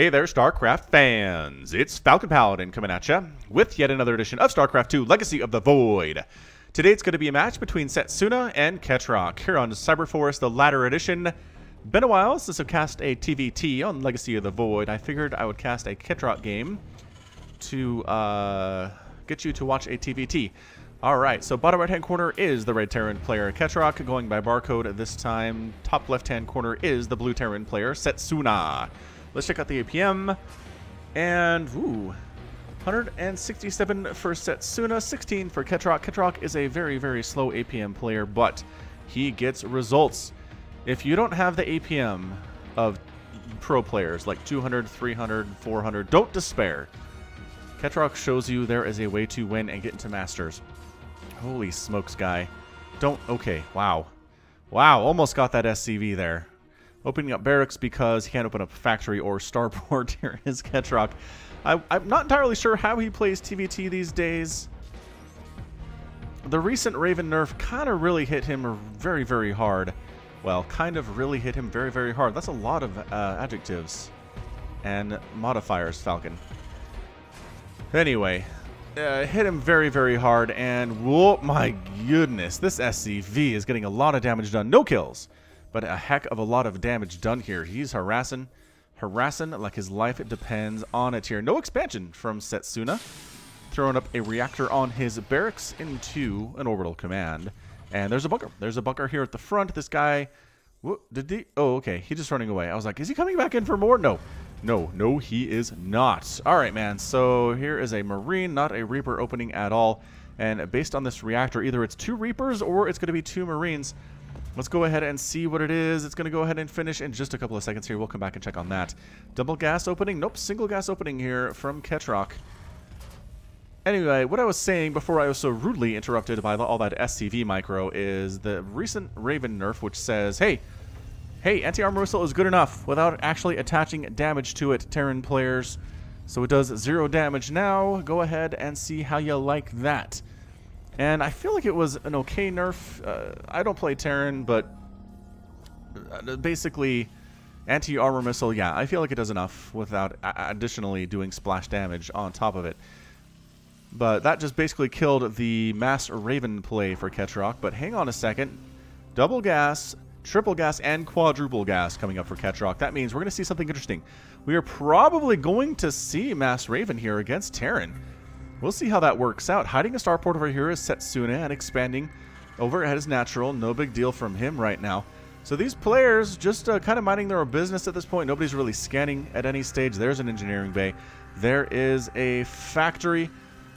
Hey there, StarCraft fans! It's Falcon Paladin coming at ya with yet another edition of StarCraft 2 Legacy of the Void. Today it's going to be a match between Setsuna and Ketroc here on Cyberforce, the latter edition. Been a while since I've cast a TVT on Legacy of the Void. I figured I would cast a Ketroc game to get you to watch a TVT. Alright, so bottom right hand corner is the red Terran player Ketroc, going by barcode this time. Top left hand corner is the blue Terran player Setsuna. Let's check out the APM. And, ooh, 167 for Setsuna, 16 for Ketroc. Ketroc is a very, very slow APM player, but he gets results. If you don't have the APM of pro players like 200, 300, 400, don't despair. Ketroc shows you there is a way to win and get into Masters. Holy smokes, guy. Okay, wow. Wow, almost got that SCV there. Opening up barracks because he can't open up factory or starport. Here is Ketroc. I'm not entirely sure how he plays TVT these days. The recent Raven nerf kind of really hit him very, very hard. Well, kind of really hit him very, very hard. That's a lot of adjectives and modifiers, Falcon. Anyway, hit him very, very hard, and whoa, my goodness, this SCV is getting a lot of damage done. No kills, but a heck of a lot of damage done here. He's harassing like his life depends on it here. No expansion from Setsuna. Throwing up a reactor on his barracks into an orbital command. And there's a bunker. There's a bunker here at the front. This guy, did he? Oh, okay. He's just running away. I was like, is he coming back in for more? No. No, he is not. All right, man. So here is a Marine, not a Reaper opening at all. And based on this reactor, either it's 2 Reapers or it's going to be 2 Marines. Let's go ahead and see what it is. It's going to go ahead and finish in just a couple of seconds here. We'll come back and check on that. Double gas opening? Nope, single gas opening here from Ketroc. Anyway, what I was saying before I was so rudely interrupted by all that SCV micro is the recent Raven nerf, which says, hey, anti-armor missile is good enough without actually attaching damage to it, Terran players. So it does 0 damage now. Go ahead and see how you like that. And I feel like it was an okay nerf. I don't play Terran, but basically anti-armor missile, yeah, I feel like it does enough without additionally doing splash damage on top of it. But that just basically killed the mass Raven play for Ketroc. But hang on a second. Double gas, triple gas, and quadruple gas coming up for Ketroc. That means we're going to see something interesting. We are probably going to see mass Raven here against Terran. We'll see how that works out. Hiding a starport over here is Setsuna, and expanding overhead is natural. No big deal from him right now. So these players just kind of minding their own business at this point. Nobody's really scanning at any stage. There's an engineering bay. There is a factory.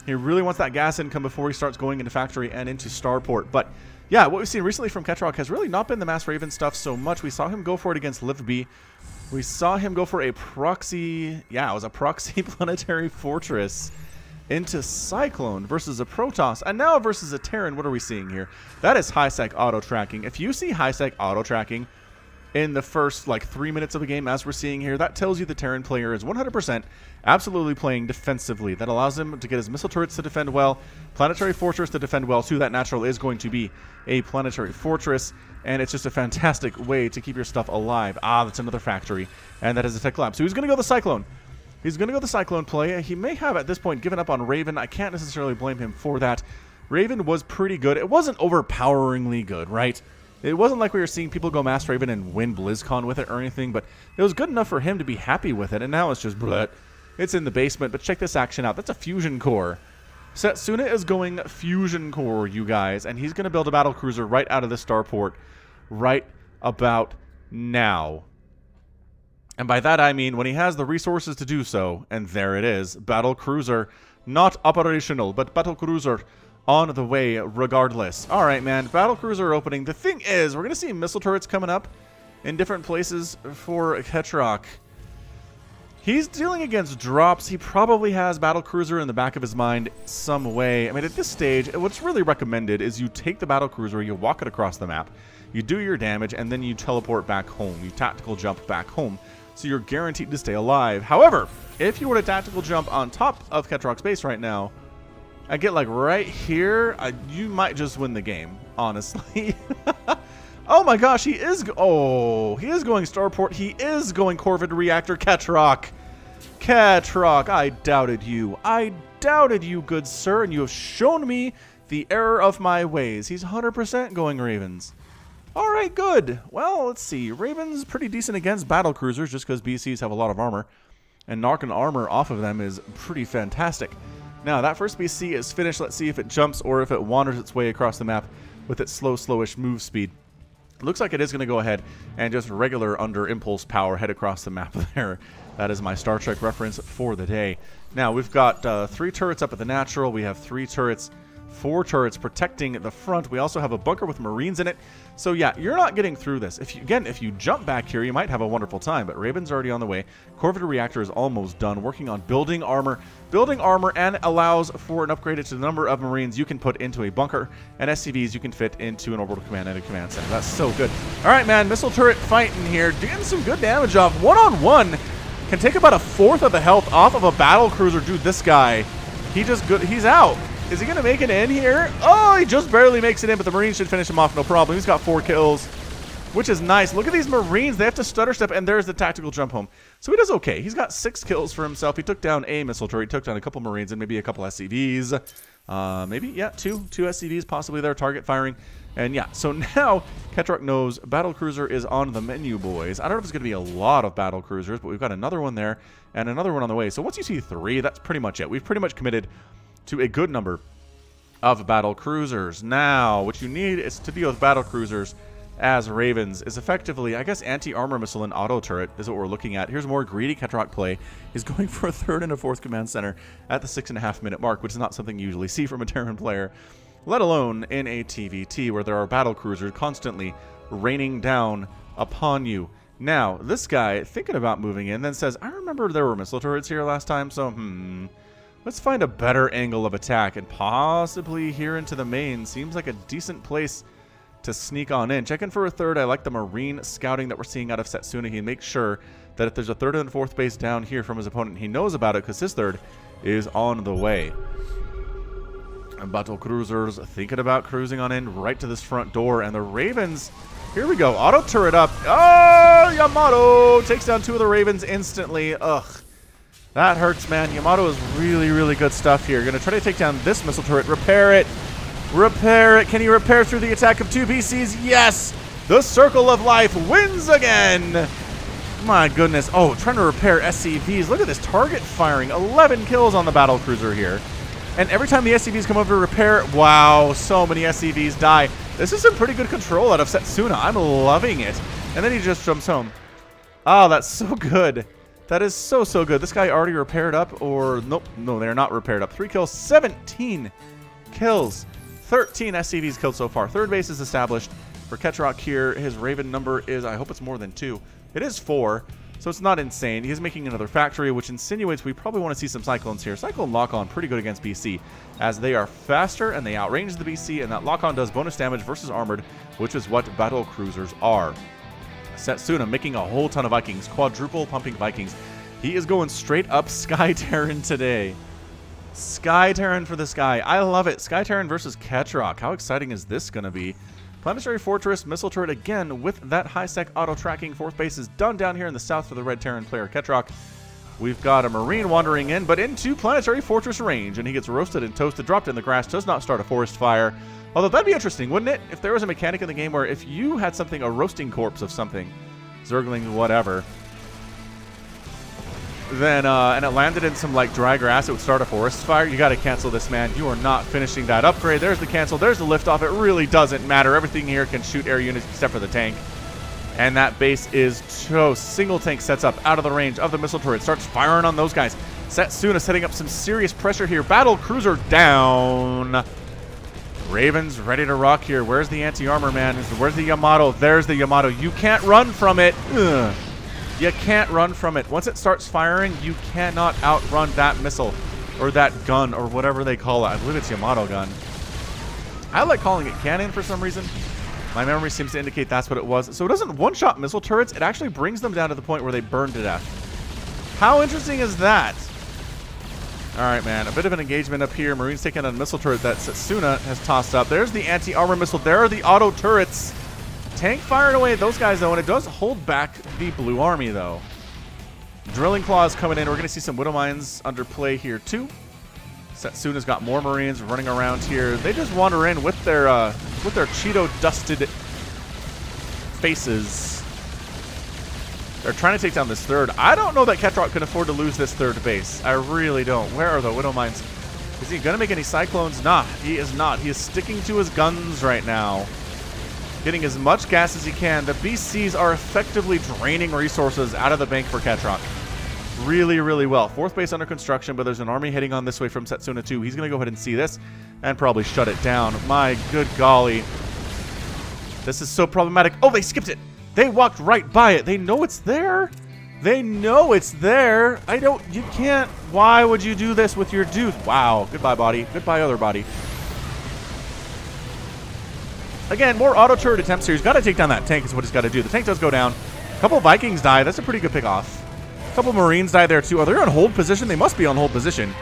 He really wants that gas income before he starts going into factory and into starport. But yeah, what we've seen recently from Ketroc has really not been the mass Raven stuff so much. We saw him go for it against LOTV. We saw him go for a proxy. Yeah, it was a proxy planetary fortress into Cyclone versus a Protoss, and now versus a Terran. What are we seeing here? That is high-sec auto-tracking. If you see high-sec auto-tracking in the first, 3 minutes of the game, as we're seeing here, that tells you the Terran player is 100% absolutely playing defensively. That allows him to get his missile turrets to defend well, planetary fortress to defend well, too. That natural is going to be a planetary fortress, and it's just a fantastic way to keep your stuff alive. Ah, that's another factory, and that is a tech lab. So he's going to go the Cyclone. He's going to go the Cyclone play. He may have, at this point, given up on Raven. I can't necessarily blame him for that. Raven was pretty good. It wasn't overpoweringly good, right? It wasn't like we were seeing people go Mass Raven and win BlizzCon with it or anything, but it was good enough for him to be happy with it, and now it's just bleh. It's in the basement, but check this action out. That's a fusion core. Setsuna is going fusion core, you guys, and he's going to build a battlecruiser right out of the starport right about now. And by that I mean when he has the resources to do so, and there it is, battlecruiser, not operational, but battlecruiser on the way regardless. All right, man, battlecruiser opening. The thing is, we're going to see missile turrets coming up in different places for Ketroc. He's dealing against drops. He probably has battlecruiser in the back of his mind some way. I mean, at this stage, what's really recommended is you take the battlecruiser, you walk it across the map, you do your damage, and then you teleport back home. You tactical jump back home, so you're guaranteed to stay alive. However, if you were to tactical jump on top of Ketroc's base right now, I get right here, you might just win the game, honestly. Oh my gosh, he is going starport. He is going Corvid Reactor Ketroc. Ketroc, I doubted you. I doubted you, good sir, and you have shown me the error of my ways. He's 100% going Ravens. All right, good. Well, let's see. Ravens pretty decent against battle cruisers just because BCs have a lot of armor. And knocking armor off of them is pretty fantastic. Now, that first BC is finished. Let's see if it jumps or if it wanders its way across the map with its slowish move speed. Looks like it is going to go ahead and just regular under impulse power head across the map there. That is my Star Trek reference for the day. Now, we've got 3 turrets up at the natural. We have 3 turrets, 4 turrets protecting the front. We also have a bunker with Marines in it. So yeah, you're not getting through this. If you jump back here, you might have a wonderful time, but Raven's already on the way. Corvator Reactor is almost done, working on building armor, and allows for an upgrade to the number of Marines you can put into a bunker, and SCVs you can fit into an orbital command and a command center. That's so good. All right, man, missile turret fighting here, getting some good damage off. One-on-one, can take about 1/4 of the health off of a battle cruiser. Dude, this guy, he's out. Is he going to make it in here? Oh, he just barely makes it in, but the Marines should finish him off, no problem. He's got 4 kills, which is nice. Look at these Marines. They have to stutter step, and there's the tactical jump home. So he does okay. He's got 6 kills for himself. He took down a missile turret. He took down a couple Marines and maybe a couple SCVs. Maybe, yeah, two SCVs possibly there, target firing. And yeah, so now Ketroc knows battle cruiser is on the menu, boys. I don't know if it's going to be a lot of battle cruisers, but we've got another one there and another one on the way. So once you see 3, that's pretty much it. We've pretty much committed to a good number of battle cruisers. Now, what you need is to deal with battle cruisers as Ravens is effectively, I guess, anti-armor missile and auto turret is what we're looking at. Here's more greedy Ketroc play. He's going for a 3rd and a 4th command center at the 6.5-minute mark, which is not something you usually see from a Terran player, let alone in a TVT where there are battle cruisers constantly raining down upon you. Now, this guy, thinking about moving in, then says, I remember there were missile turrets here last time, so let's find a better angle of attack, and possibly here into the main. Seems like a decent place to sneak on in. Checking for a 3rd. I like the Marine scouting that we're seeing out of Setsuna. He makes sure that if there's a 3rd and 4th base down here from his opponent, he knows about it because his 3rd is on the way. And battle cruisers thinking about cruising on in right to this front door, and the Ravens, here we go, auto turret up. Oh, Yamato takes down 2 of the Ravens instantly. Ugh. That hurts, man. Yamato is really, really good stuff here. Going to try to take down this missile turret. Repair it. Repair it. Can he repair through the attack of 2 BCs? Yes! The Circle of Life wins again. My goodness. Oh, trying to repair SCVs. Look at this target firing. 11 kills on the battle cruiser here. And every time the SCVs come over to repair, wow, so many SCVs die. This is some pretty good control out of Setsuna. I'm loving it. And then he just jumps home. Oh, that's so good. That is so, so good. This guy already repaired up, or nope, no, they're not repaired up. 3 kills, 17 kills, 13 SCVs killed so far. 3rd base is established for Ketroc here. His Raven number is, I hope it's more than 2. It is 4, so it's not insane. He's making another factory, which insinuates we probably want to see some Cyclones here. Cyclone lock-on pretty good against BC, as they are faster and they outrange the BC, and that lock-on does bonus damage versus armored, which is what battle cruisers are. Setsuna making a whole ton of Vikings, quadruple pumping Vikings. He is going straight up Sky Terran today. Sky Terran for this guy. I love it. Sky Terran versus Ketroc. How exciting is this going to be? Planetary Fortress, missile turret again with that high-sec auto-tracking. 4th base is done down here in the south for the Red Terran player Ketroc. We've got a Marine wandering in, but into Planetary Fortress range, and he gets roasted and toasted, dropped in the grass, does not start a forest fire. Although that'd be interesting, wouldn't it? If there was a mechanic in the game where if you had something, a roasting corpse of something, Zergling, whatever, then, and it landed in some, like, dry grass, it would start a forest fire. You gotta cancel this, man. You are not finishing that upgrade. There's the cancel. There's the liftoff. It really doesn't matter. Everything here can shoot air units except for the tank. And that base is toast. Single tank sets up out of the range of the missile turret. Starts firing on those guys. Setsuna setting up some serious pressure here. Battle cruiser down. Ravens ready to rock here. Where's the anti-armor, man? Where's the Yamato? There's the Yamato. You can't run from it. Ugh. You can't run from it. Once it starts firing, you cannot outrun that missile or that gun or whatever they call it. I believe it's Yamato gun. I like calling it cannon for some reason. My memory seems to indicate that's what it was. So it doesn't one-shot missile turrets. It actually brings them down to the point where they burn to death. How interesting is that? All right, man. A bit of an engagement up here. Marines taking on a missile turret that Setsuna has tossed up. There's the anti-armor missile. There are the auto turrets. Tank firing away at those guys, though, and it does hold back the blue army, though. Drilling Claws coming in. We're going to see some Widow Mines under play here too. Setsuna's got more Marines running around here. They just wander in with their Cheeto-dusted faces. They're trying to take down this third. I don't know that Ketroc can afford to lose this third base. I really don't. Where are the Widow Mines? Is he going to make any Cyclones? Nah, he is not. He is sticking to his guns right now. Getting as much gas as he can. The BCs are effectively draining resources out of the bank for Ketroc. Really, really well. Fourth base under construction, but there's an army heading on this way from Setsuna too. He's going to go ahead and see this and probably shut it down. My good golly. This is so problematic. Oh, they skipped it. They walked right by it. They know it's there. They know it's there. You can't. Why would you do this with your dude? Wow. Goodbye, body. Goodbye, other body. Again, more auto turret attempts here. He's got to take down that tank is what he's got to do. The tank does go down. A couple Vikings die. That's a pretty good pick off. A couple Marines die there too. Oh, they're on hold position. They must be on hold position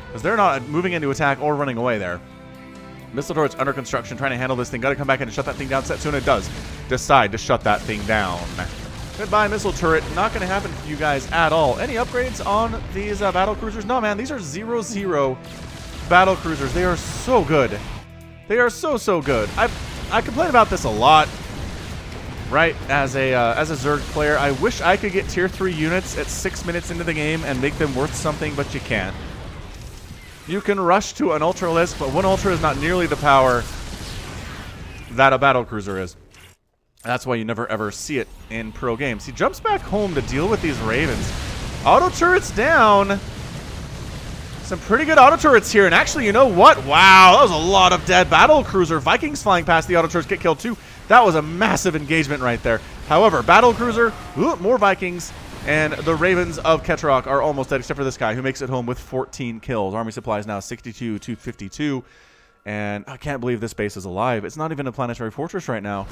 because they're not moving into attack or running away there. Missile turrets under construction, trying to handle this thing. Got to come back in and shut that thing down. Setsuna does decide to shut that thing down. Goodbye, missile turret. Not going to happen for you guys at all. Any upgrades on these battle cruisers? No, man. These are 0-0 battle cruisers. They are so good. They are so good. I complain about this a lot. Right, as a Zerg player, I wish I could get tier 3 units at 6 minutes into the game and make them worth something, but you can't. You can rush to an Ultra list, but one Ultra is not nearly the power that a battle cruiser is. That's why you never ever see it in pro games. He jumps back home to deal with these Ravens. Auto turrets down. Some pretty good auto turrets here, and actually, you know what? Wow, that was a lot of dead battle cruiser. Vikings flying past the auto turrets get killed too. That was a massive engagement right there. However, battle cruiser, more Vikings, and the Ravens of Ketroc are almost dead, except for this guy who makes it home with 14 kills. Army supplies now 62 to 52, and I can't believe this base is alive. It's not even a planetary fortress right now.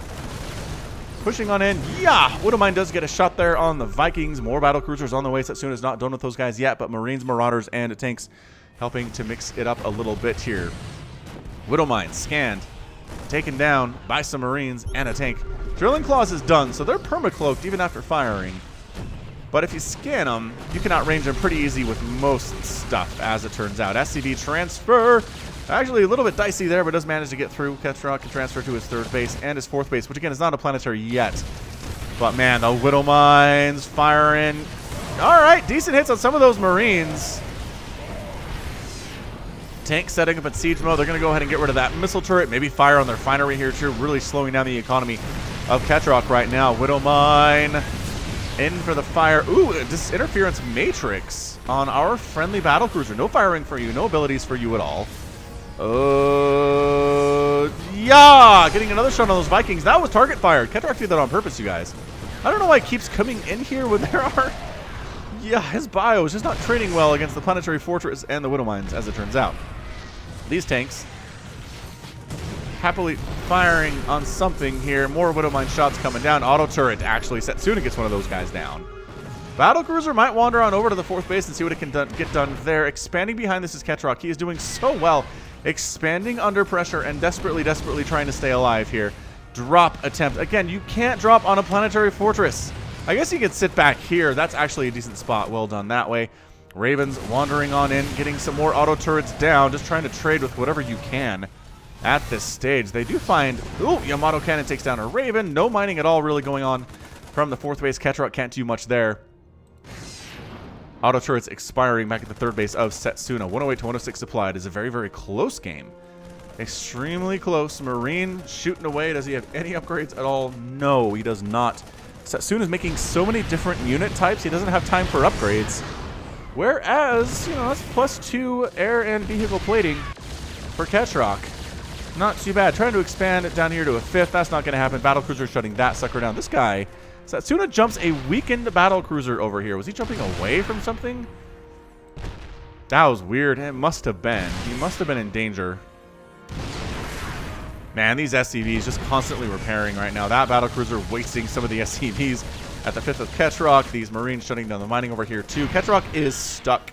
Pushing on in, yeah! Widowmine does get a shot there on the Vikings. More battle cruisers on the way. Setsuna's not done with those guys yet, but Marines, Marauders, and tanks helping to mix it up a little bit here. Widowmine scanned, taken down by some Marines and a tank. Drilling Claws is done, so they're perma-cloaked even after firing. But if you scan them, you can outrange them pretty easy with most stuff, as it turns out. SCV transfer. Actually, a little bit dicey there, but does manage to get through. Ketroc can transfer to his third base and his fourth base, which again is not a planetary yet. But man, the Widow Mines firing. All right, decent hits on some of those Marines. Tank setting up in siege mode. They're going to go ahead and get rid of that missile turret. Maybe fire on their finery here too. Really slowing down the economy of Ketroc right now. Widow Mine in for the fire. Ooh, this interference matrix on our friendly battle cruiser. No firing for you. No abilities for you at all. Yeah! Getting another shot on those Vikings. That was target fired. Ketroc did that on purpose, you guys. I don't know why he keeps coming in here when there are... Yeah, his bio is just not trading well against the Planetary Fortress and the Widow Mines, as it turns out. These tanks happily firing on something here. More Widow Mine shots coming down. Auto turret, actually. Setsuna gets one of those guys down. Battle cruiser might wander on over to the fourth base and see what it can get done there. Expanding behind this is Ketroc. He is doing so well. Expanding under pressure and desperately trying to stay alive here. Drop attempt. Again, you can't drop on a planetary fortress. I guess you could sit back here. That's actually a decent spot. Well done that way. Ravens wandering on in, getting some more auto turrets down, just trying to trade with whatever you can at this stage. They do find... Ooh, Yamato Cannon takes down a Raven. No mining at all really going on from the fourth base. Ketroc can't do much there. Auto turrets expiring back at the third base of Setsuna. 108 to 106 supplied is a very close game. Extremely close. Marine shooting away. Does he have any upgrades at all? No, he does not. Setsuna is making so many different unit types, he doesn't have time for upgrades. Whereas, you know, that's +2 air and vehicle plating for Ketroc. Not too bad. Trying to expand it down here to a fifth. That's not going to happen. Battlecruiser shutting that sucker down. This guy, Setsuna jumps a weakened battlecruiser over here. Was he jumping away from something? That was weird. It must have been. He must have been in danger. Man, these SCVs just constantly repairing right now. That battlecruiser wasting some of the SCVs at the fifth of Ketroc. These Marines shutting down the mining over here too. Ketroc is stuck.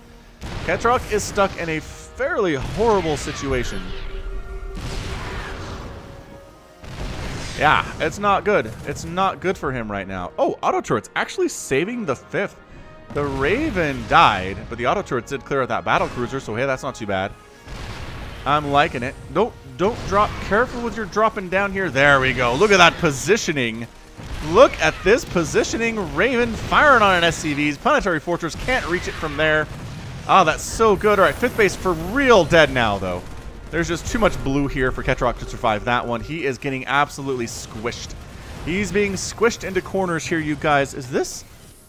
Ketroc is stuck in a fairly horrible situation. Yeah, it's not good. It's not good for him right now. Oh, auto turrets actually saving the fifth The Raven died, but the auto turrets did clear out that battle cruiser, so hey, that's not too bad. I'm liking it. Don't drop. Careful with your dropping down here. There we go. Look at that positioning. Look at this positioning. Raven firing on an SCVs. Planetary Fortress can't reach it from there. Oh, that's so good. All right, 5th base for real dead now, though. There's just too much blue here for Ketroc to survive that one. He is getting absolutely squished. He's being squished into corners here, you guys. Is this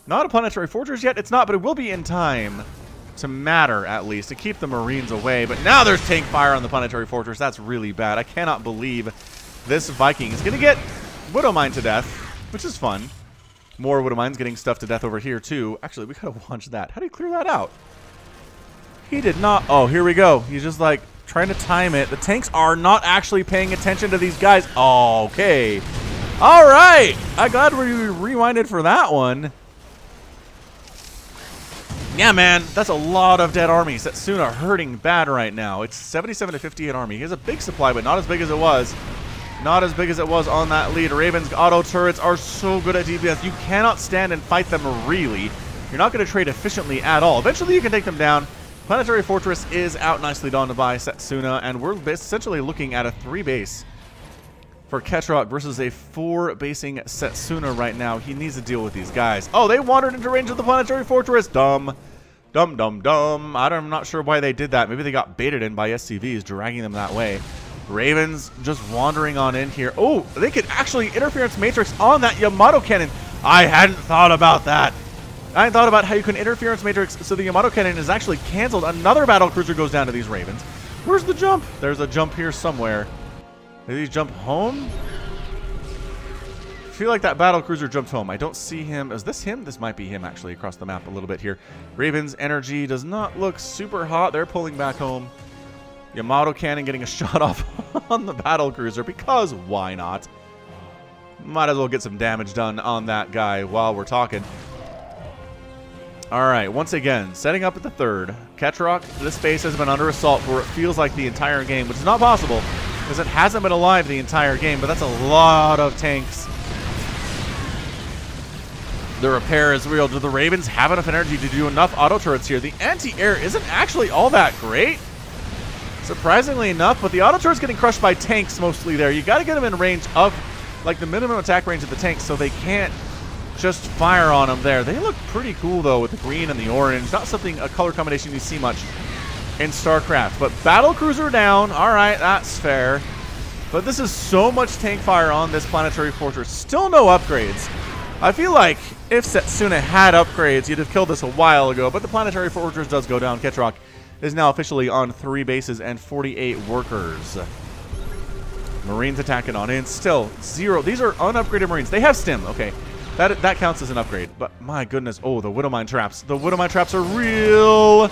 not a Planetary Fortress yet? It's not, but it will be in time to matter, at least, to keep the Marines away. But now there's tank fire on the Planetary Fortress. That's really bad. I cannot believe this Viking is going to get Widowmine to death, which is fun. More Widowmines getting stuff to death over here, too. Actually, we could have launched that. How do you clear that out? He did not. Oh, here we go. He's just, like, trying to time it. The tanks are not actually paying attention to these guys. Okay. All right. I'm glad we rewinded for that one. Yeah, man, that's a lot of dead armies. Setsuna hurting bad right now. It's 77 to 58 army. He has a big supply, but not as big as it was. Not as big as it was on that lead. Raven's auto turrets are so good at DPS. You cannot stand and fight them, really. You're not going to trade efficiently at all. Eventually, you can take them down. Planetary Fortress is out nicely done by Setsuna, and we're essentially looking at a 3-base for Ketroc versus a 4-basing Setsuna right now. He needs to deal with these guys. Oh, they wandered into range of the Planetary Fortress. Dumb. Dumb, dumb, dumb. I'm not sure why they did that. Maybe they got baited in by SCVs, dragging them that way. Ravens just wandering on in here. Oh, they could actually interference matrix on that Yamato cannon. I hadn't thought about that. I hadn't thought about how you can interference matrix so the Yamato cannon is actually canceled. Another battle cruiser goes down to these Ravens. Where's the jump? There's a jump here somewhere. Did he jump home? I feel like that battle cruiser jumped home. I don't see him. Is this him? This might be him, actually, across the map a little bit here. Raven's energy does not look super hot. They're pulling back home. Yamato cannon getting a shot off on the battle cruiser, because why not? Might as well get some damage done on that guy while we're talking. All right, once again, setting up at the 3rd. Ketroc, this base has been under assault for it feels like the entire game, which is not possible, because it hasn't been alive the entire game, but that's a lot of tanks. The repair is real. Do the Ravens have enough energy to do enough auto turrets here? The anti-air isn't actually all that great, surprisingly enough, but the auto turret's getting crushed by tanks mostly there. You got to get them in range of, like, the minimum attack range of the tanks so they can't just fire on them there. They look pretty cool, though, with the green and the orange. Not something, a color combination you see much in StarCraft. But battle cruiser down. All right, that's fair. But this is so much tank fire on this Planetary Fortress. Still no upgrades. I feel like if Setsuna had upgrades, you'd have killed this a while ago. But the Planetary Fortress does go down. Ketroc is now officially on 3 bases and 48 workers. Marines attacking on in. Still 0. These are unupgraded Marines. They have stim. Okay. That counts as an upgrade, but my goodness. Oh, the Widowmine traps. The Widowmine traps are real.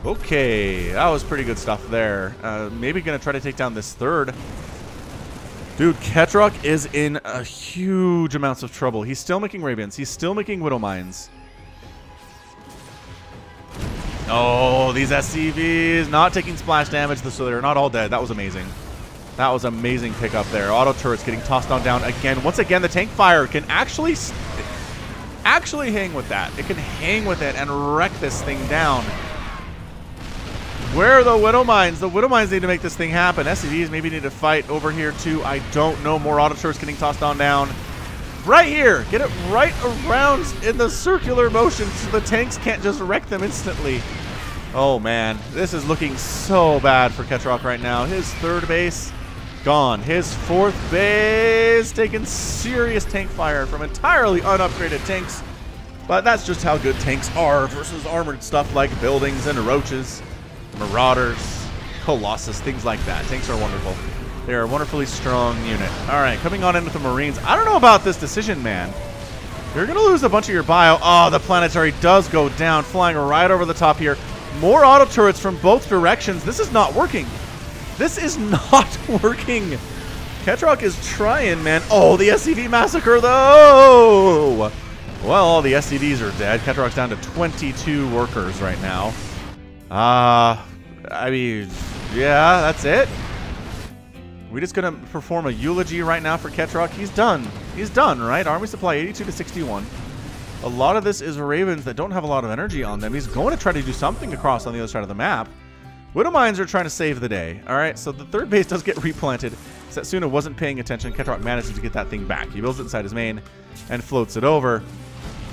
Okay, that was pretty good stuff there. Maybe going to try to take down this 3rd. Dude, Ketroc is in a huge amounts of trouble. He's still making Ravens. He's still making Widowmines. Oh, these SCVs not taking splash damage, so they're not all dead. That was amazing. That was amazing pickup there. Auto turrets getting tossed on down again. Once again, the tank fire can actually hang with that. It can hang with it and wreck this thing down. Where are the Widowmines? The Widowmines need to make this thing happen. SCVs maybe need to fight over here too. I don't know. More auto turrets getting tossed on down. Right here. Get it right around in the circular motion so the tanks can't just wreck them instantly. Oh man, this is looking so bad for Ketroc right now. His 3rd base gone. His 4th base taking serious tank fire from entirely unupgraded tanks. But that's just how good tanks are versus armored stuff like buildings and roaches, marauders, colossus, things like that. Tanks are wonderful. They are a wonderfully strong unit. All right, coming on in with the Marines. I don't know about this decision, man. You're going to lose a bunch of your bio. Oh, the Planetary does go down, flying right over the top here. More auto turrets from both directions. This is not working. This is not working. Ketroc is trying, man. Oh, the SCV massacre, though. Well, all the SCVs are dead. Ketroc's down to 22 workers right now. I mean, yeah, that's it. We're just going to perform a eulogy right now for Ketroc. He's done. He's done, right? Army supply 82 to 61. A lot of this is Ravens that don't have a lot of energy on them. He's going to try to do something across on the other side of the map. Widow Mines are trying to save the day. All right, so the third base does get replanted. Setsuna wasn't paying attention. Ketroc manages to get that thing back. He builds it inside his main and floats it over.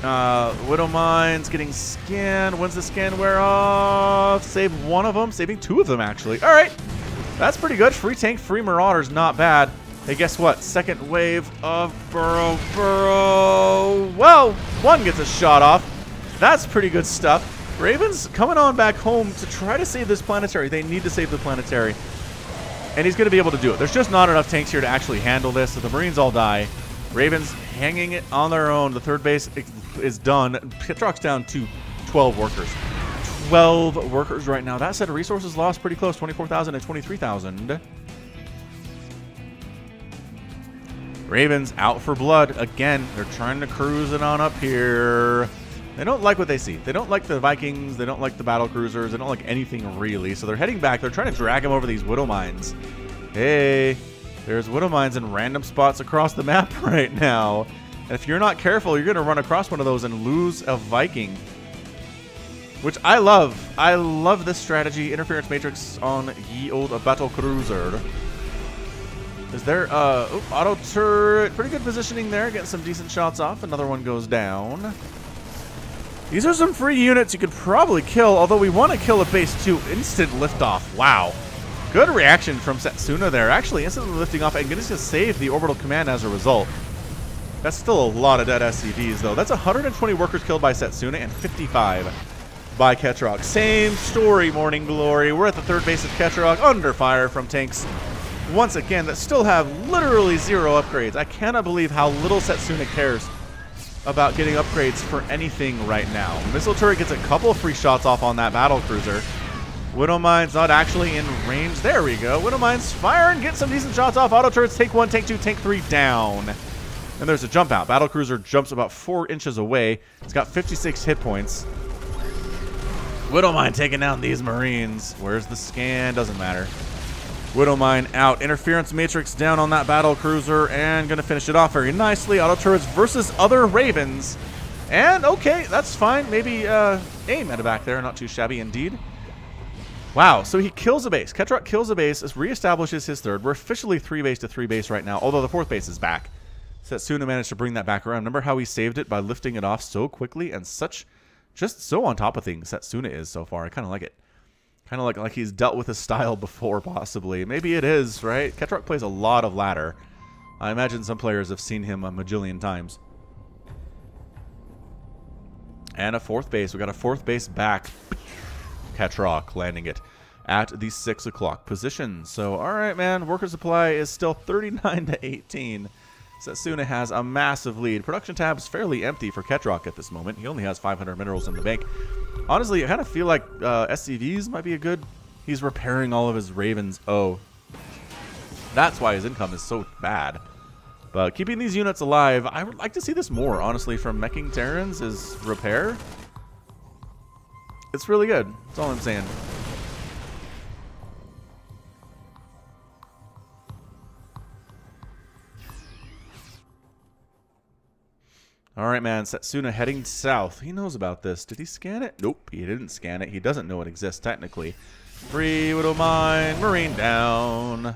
Widow Mines getting scanned. When's the scan wear off? Save one of them. Saving two of them, actually. All right, that's pretty good. Free tank, free marauders, not bad. Hey, guess what? Second wave of Burrow. Well, one gets a shot off. That's pretty good stuff. Ravens coming on back home to try to save this planetary. They need to save the planetary. And he's going to be able to do it. There's just not enough tanks here to actually handle this. So the Marines all die. Ravens hanging it on their own. The third base is done. Ketroc's down to 12 workers. 12 workers right now. That said, resources lost pretty close. 24,000 and 23,000. Ravens out for blood. Again, they're trying to cruise it on up here. They don't like what they see. They don't like the Vikings. They don't like the battle cruisers. They don't like anything really. So they're heading back. They're trying to drag them over these Widow Mines. Hey, there's Widow Mines in random spots across the map right now. And if you're not careful, you're going to run across one of those and lose a Viking. Which I love. I love this strategy. Interference Matrix on ye old battle cruiser. Is there, auto turret. Pretty good positioning there. Getting some decent shots off. Another one goes down. These are some free units you could probably kill, although we want to kill a base too. Instant liftoff. Wow. Good reaction from Setsuna there. Actually, instantly lifting off and getting to save the orbital command as a result. That's still a lot of dead SCVs, though. That's 120 workers killed by Setsuna and 55 by Ketroc. Same story, Morning Glory. We're at the third base of Ketroc, under fire from tanks once again that still have literally zero upgrades. I cannot believe how little Setsuna cares about getting upgrades for anything right now. Missile turret gets a couple of free shots off on that battle cruiser. Widow Mines not actually in range. There we go. Widow Mines fire and get some decent shots off. Auto turrets take 1, take 2, take 3 down. And there's a jump out. Battle cruiser jumps about 4 inches away. It's got 56 hit points. Widow Mine taking down these Marines. Where's the scan? Doesn't matter. Widow Mine out. Interference Matrix down on that battle cruiser and going to finish it off very nicely. Auto turrets versus other Ravens. And okay, that's fine. Maybe aim at a back there. Not too shabby indeed. Wow, so he kills a base. Ketroc kills a base, reestablishes his third. We're officially 3 base to 3 base right now, although the 4th base is back. Setsuna managed to bring that back around. Remember how he saved it by lifting it off so quickly and just so on top of things Setsuna is so far. I kind of like it. Kind of like he's dealt with his style before, possibly. Maybe it is, right? Ketroc plays a lot of ladder. I imagine some players have seen him a majillion times. And a 4th base. We got a 4th base back. Ketroc landing it at the 6 o'clock position. So, all right, man. Worker supply is still 39 to 18. Setsuna has a massive lead. Production tab is fairly empty for Ketroc at this moment. He only has 500 minerals in the bank. Honestly, I kind of feel like SCVs might be a good... He's repairing all of his Ravens. Oh. That's why his income is so bad. But keeping these units alive, I would like to see this more, honestly, from Meching Terrans is repair. It's really good. That's all I'm saying. All right, man. Setsuna heading south. He knows about this. Did he scan it? Nope, he didn't scan it. He doesn't know it exists, technically. Free Widow Mine. Marine down.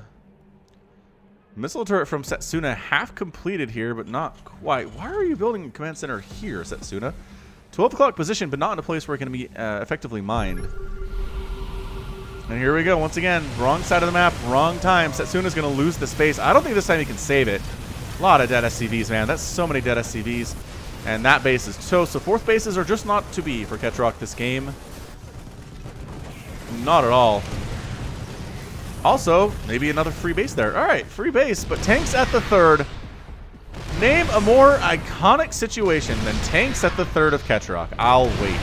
Missile turret from Setsuna half completed here, but not quite. Why are you building a command center here, Setsuna? 12 o'clock position, but not in a place where it can be effectively mined. And here we go. Once again, wrong side of the map, wrong time. Setsuna's going to lose the space. I don't think this time he can save it. A lot of dead SCVs, man. That's so many dead SCVs. And that base is toast. So 4th bases are just not to be for Ketroc this game. Not at all. Also, maybe another free base there. All right, free base, but tanks at the 3rd. Name a more iconic situation than tanks at the 3rd of Ketroc. I'll wait.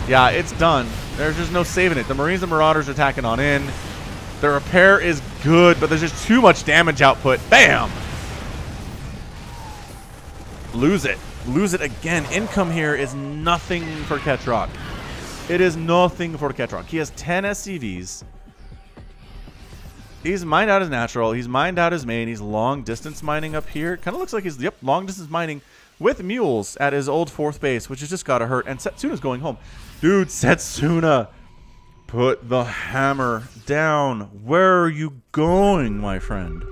Yeah, it's done. There's just no saving it. The Marines and Marauders are attacking on in. The repair is good, but there's just too much damage output. Bam! Lose it. Lose it again. Income here is nothing for Ketroc. It is nothing for Ketroc. He has 10 SCVs. He's mined out his natural. He's mined out his main. He's long distance mining up here. Kind of looks like he's, yep, long distance mining with mules at his old 4th base, which has just got to hurt. And Setsuna's going home. Dude, Setsuna, put the hammer down. Where are you going, my friend?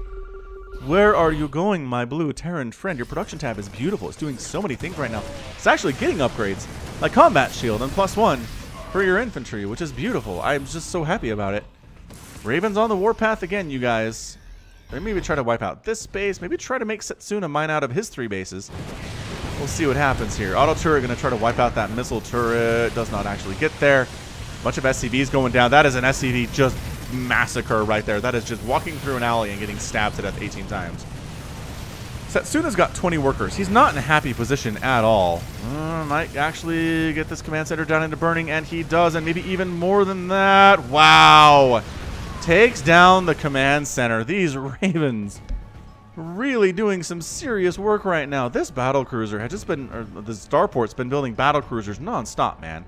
Where are you going, my blue Terran friend? Your production tab is beautiful. It's doing so many things right now. It's actually getting upgrades, like combat shield and +1 for your infantry, which is beautiful. I'm just so happy about it. Ravens on the warpath again, you guys. Maybe try to wipe out this base. Maybe try to make Setsuna mine out of his 3 bases. We'll see what happens here. Auto turret going to try to wipe out that missile turret. Does not actually get there. Bunch of SCVs going down. That is an SCV just massacre right there. That is just walking through an alley and getting stabbed to death 18 times. Setsuna's got 20 workers. He's not in a happy position at all. Might actually get this command center down into burning, and he does, and maybe even more than that. Wow. Takes down the command center. These Ravens really doing some serious work right now. This battle cruiser had just been, or the starport's been building battle cruisers non-stop, man.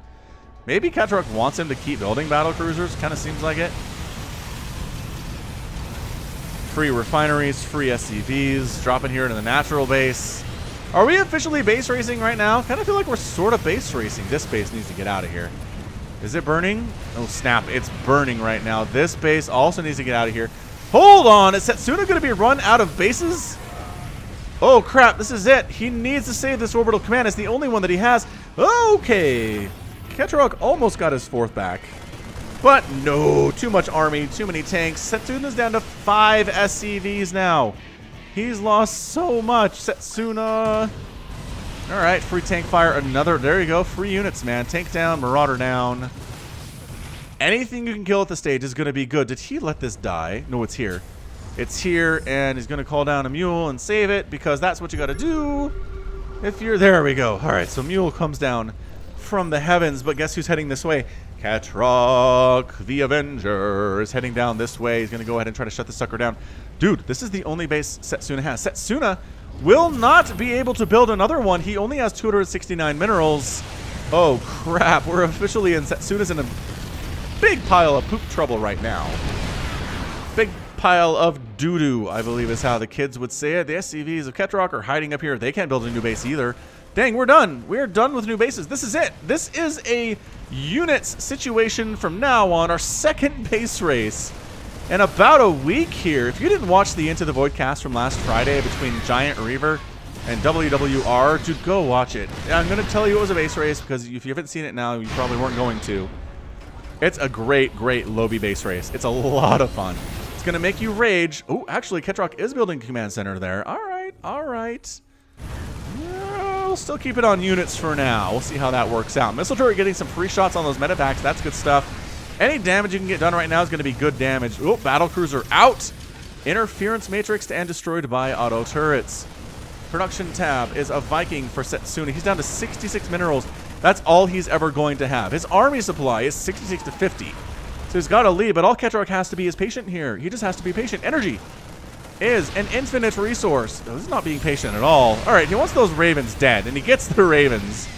Maybe Ketroc wants him to keep building battle cruisers. Kind of seems like it. Free refineries, free SCVs, dropping here into the natural base. Are we officially base racing right now? Kind of feel like we're sort of base racing. This base needs to get out of here. Is it burning? Oh, snap. It's burning right now. This base also needs to get out of here. Hold on. Is Setsuna going to be run out of bases? Oh, crap. This is it. He needs to save this orbital command. It's the only one that he has. Okay. Ketroc almost got his 4th back. But no, too much army, too many tanks. Setsuna's down to 5 SCVs now. He's lost so much. Setsuna. All right, free tank fire. Another. There you go. Free units, man. Tank down, Marauder down. Anything you can kill at the stage is going to be good. Did he let this die? No, it's here. It's here, and he's going to call down a mule and save it because that's what you got to do. If you're there, we go. All right, so mule comes down from the heavens, but guess who's heading this way? Ketroc, the Avenger, is heading down this way. He's going to go ahead and try to shut this sucker down. Dude, this is the only base Setsuna has. Setsuna will not be able to build another one. He only has 269 minerals. Oh, crap. We're officially in. Setsuna's in a big pile of poop trouble right now. Big pile of doo-doo, I believe is how the kids would say it. The SCVs of Ketroc are hiding up here. They can't build a new base either. Dang, we're done. We're done with new bases. This is it. This is a units situation from now on. Our 2nd base race in about a week here. If you didn't watch the Into the Void cast from last Friday between Giant Reaver and WWR, dude, go watch it. I'm going to tell you it was a base race because if you haven't seen it now, you probably weren't going to. It's a great, great LOTV base race. It's a lot of fun. It's going to make you rage. Oh, actually, Ketroc is building a command center there. All right, all right. We'll still keep it on units for now. We'll see how that works out. Missile turret getting some free shots on those medevacs. That's good stuff. Any damage you can get done right now is going to be good damage. Oh, battle cruiser out. Interference matrix and destroyed by auto turrets. Production tab is a Viking for Setsuna. He's down to 66 minerals. That's all he's ever going to have. His army supply is 66 to 50. So he's got to lead, but all Ketroc has to be is patient here. He just has to be patient. Energy is an infinite resource. Oh, this is not being patient at all. All right, he wants those Ravens dead, and he gets the Ravens.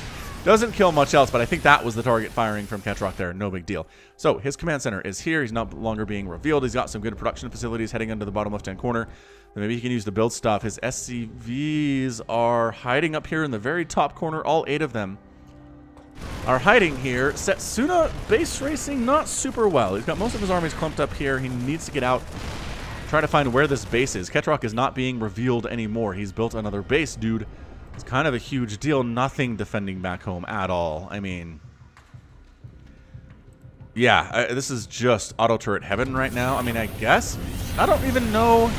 Doesn't kill much else, but I think that was the target firing from Ketroc there. No big deal. So his command center is here. He's no longer being revealed. He's got some good production facilities heading into the bottom left-hand corner. Maybe he can use the build stuff. His SCVs are hiding up here in the very top corner. All 8 of them are hiding here. Setsuna base racing not super well. He's got most of his armies clumped up here. He needs to get out. Try to find where this base is. Ketroc is not being revealed anymore. He's built another base, dude. It's kind of a huge deal. Nothing defending back home at all. I mean, yeah, this is just auto turret heaven right now. I mean, I guess. I don't even know.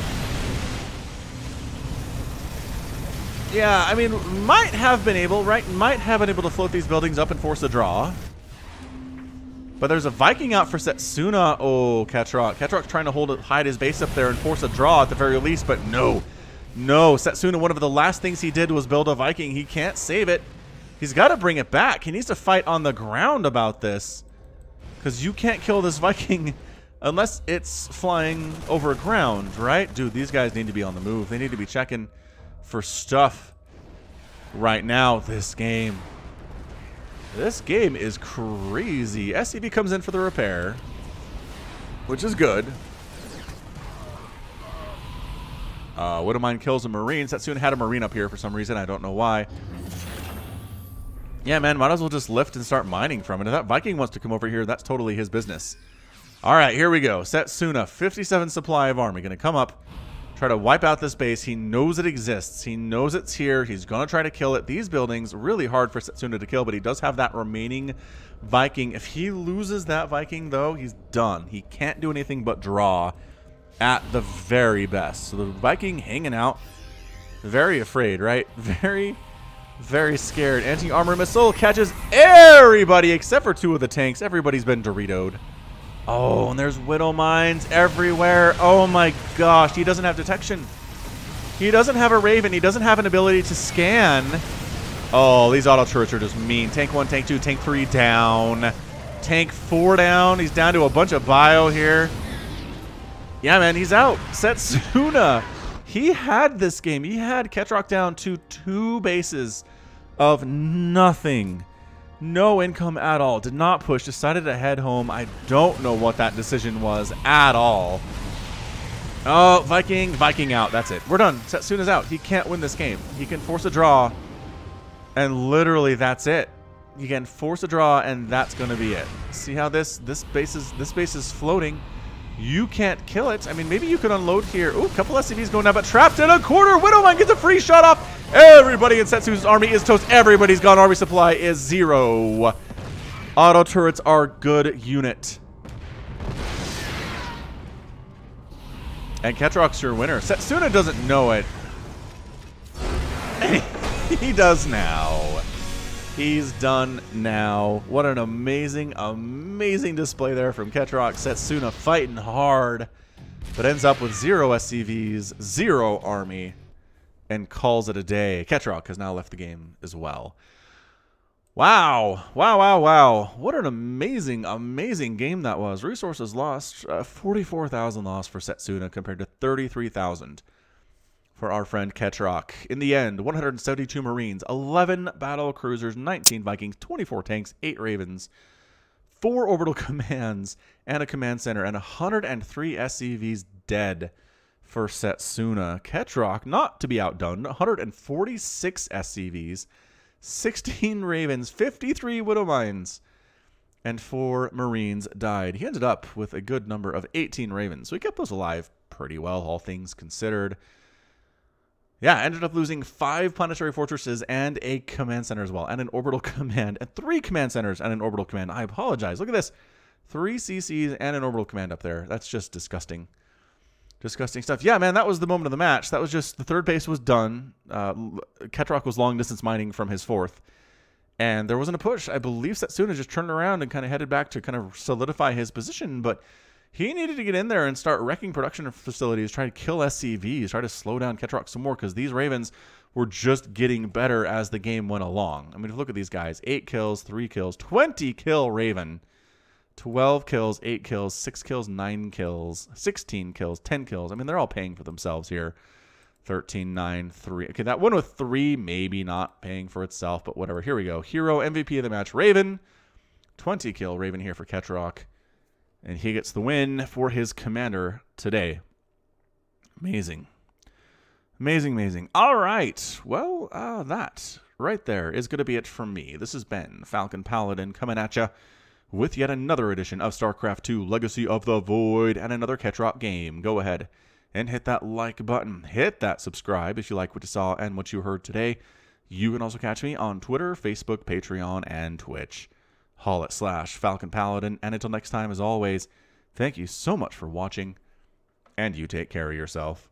Yeah, I mean, might have been able, right? Might have been able to float these buildings up and force a draw. But there's a Viking out for Setsuna. Oh, Ketroc. Ketroc's trying to hide his base up there and force a draw at the very least, but no. No, Setsuna, one of the last things he did was build a Viking. He can't save it. He's got to bring it back. He needs to fight on the ground about this. Because you can't kill this Viking unless it's flying over ground, right? Dude, these guys need to be on the move. They need to be checking for stuff right now. This game is crazy. SCV comes in for the repair, which is good. Widowmine kills a Marine. Setsuna had a Marine up here for some reason. I don't know why. Yeah, man, might as well just lift and start mining from it. If that Viking wants to come over here, that's totally his business. All right, here we go. Setsuna, 57 supply of army. Going to come up, try to wipe out this base. He knows it exists. He knows it's here. He's going to try to kill it. These buildings, really hard for Setsuna to kill, but he does have that remaining Viking. If he loses that Viking, though, he's done. He can't do anything but draw at the very best. So the Viking hanging out, very afraid, right? Very scared. Anti-armor missile catches everybody except for 2 of the tanks. Everybody's been Doritoed. Oh, and there's widow mines everywhere. Oh my gosh, he doesn't have detection. He doesn't have a Raven. He doesn't have an ability to scan. Oh, these auto turrets are just mean. Tank 1, Tank 2, Tank 3 down. Tank 4 down. He's down to a bunch of bio here. Yeah, man, he's out. Setsuna. He had this game. He had Ketroc down to 2 bases of nothing. No income at all. Did not push. Decided to head home. I don't know what that decision was at all. Oh, Viking out. That's it. We're done. Setsuna's out. He can't win this game. He can force a draw, and literally that's it. He can force a draw, and that's going to be it. See how this base is floating. You can't kill it. I mean, maybe you could unload here. Ooh, a couple SCVs going down, but trapped in a corner. Widowmine gets a free shot off. Everybody in Setsuna's army is toast. Everybody's gone. Army supply is 0. Auto turrets are good unit. And Ketroc's your winner. Setsuna doesn't know it. He does now. He's done now. What an amazing, amazing display there from Ketroc. Setsuna fighting hard, but ends up with 0 SCVs, 0 army, and calls it a day. Ketroc has now left the game as well. Wow. Wow, wow, wow. What an amazing, amazing game that was. Resources lost. 44,000 lost for Setsuna compared to 33,000. For our friend Ketroc. In the end, 172 Marines, 11 battle cruisers, 19 Vikings, 24 tanks, 8 Ravens, 4 orbital commands, and a command center, and 103 SCVs dead for Setsuna. Ketroc, not to be outdone, 146 SCVs, 16 Ravens, 53 Widowmines, and 4 Marines died. He ended up with a good number of 18 Ravens, so he kept those alive pretty well, all things considered. Yeah, ended up losing 5 planetary fortresses and a command center as well, and an orbital command, and 3 command centers and an orbital command. I apologize. Look at this. 3 CCs and an orbital command up there. That's just disgusting. Disgusting stuff. Yeah, man, that was the moment of the match. That was just, the 3rd base was done. Ketroc was long distance mining from his 4th. And there wasn't a push. I believe Setsuna just turned around and kind of headed back to kind of solidify his position, but he needed to get in there and start wrecking production facilities, try to kill SCVs, try to slow down Ketroc some more, because these Ravens were just getting better as the game went along. I mean, if you look at these guys, 8 kills, 3 kills, 20 kill Raven, 12 kills, 8 kills, 6 kills, 9 kills, 16 kills, 10 kills. I mean, they're all paying for themselves here. 13, 9, 3. Okay, that one with 3 maybe not paying for itself, but whatever. Here we go. Hero MVP of the match, Raven. 20 kill Raven here for Ketroc. And he gets the win for his commander today. Amazing. Amazing, amazing. All right. Well, that right there is going to be it from me. This has been Falcon Paladin coming at you with yet another edition of StarCraft 2 Legacy of the Void and another Ketroc game. Go ahead and hit that like button. Hit that subscribe if you like what you saw and what you heard today. You can also catch me on Twitter, Facebook, Patreon, and Twitch. Hall@/Falcon Paladin. And until next time, as always, thank you so much for watching, and you take care of yourself.